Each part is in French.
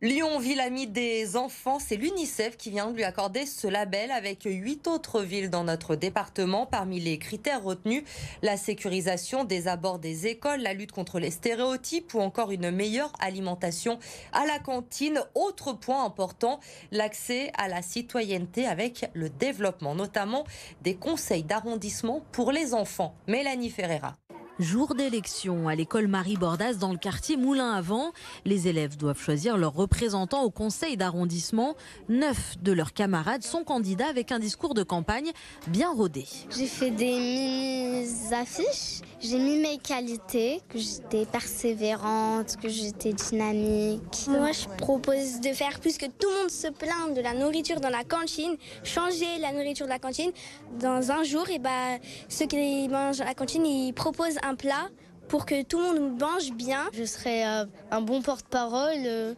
Lyon, ville amie des enfants, c'est l'UNICEF qui vient de lui accorder ce label avec 8 autres villes dans notre département. Parmi les critères retenus, la sécurisation des abords des écoles, la lutte contre les stéréotypes ou encore une meilleure alimentation à la cantine. Autre point important, l'accès à la citoyenneté avec le développement, notamment des conseils d'arrondissement pour les enfants. Mélanie Ferreira. Jour d'élection à l'école Marie Bordas dans le quartier Moulin-à-Vent. Les élèves doivent choisir leur représentant au conseil d'arrondissement. 9 de leurs camarades sont candidats avec un discours de campagne bien rodé. J'ai fait des mini-affiches. J'ai mis mes qualités, que j'étais persévérante, que j'étais dynamique. Moi, je propose de faire plus que tout le monde se plaint de la nourriture dans la cantine, changer la nourriture de la cantine. Dans un jour, ceux qui mangent à la cantine, ils proposent un plat pour que tout le monde mange bien. Je serai un bon porte-parole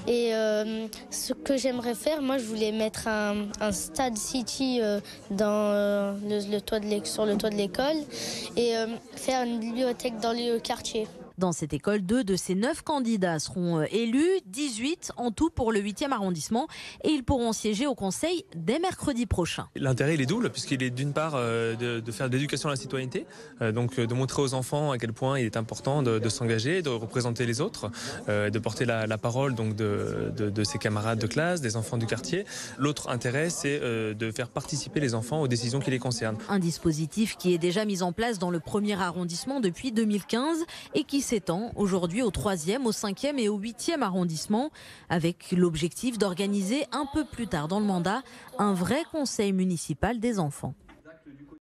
et ce que j'aimerais faire, moi je voulais mettre un stade city dans sur le toit de l'école et faire une bibliothèque dans le quartier. Dans cette école, 2 de ces 9 candidats seront élus, 18 en tout pour le 8e arrondissement et ils pourront siéger au conseil dès mercredi prochain. L'intérêt il est double puisqu'il est d'une part de faire de l'éducation à la citoyenneté, donc de montrer aux enfants à quel point il est important de s'engager, de représenter les autres, de porter la parole donc de ses camarades de classe, des enfants du quartier. L'autre intérêt c'est de faire participer les enfants aux décisions qui les concernent. Un dispositif qui est déjà mis en place dans le 1er arrondissement depuis 2015 et qui s'étend aujourd'hui au 3e, au 5e et au 8e arrondissement, avec l'objectif d'organiser un peu plus tard dans le mandat un vrai conseil municipal des enfants.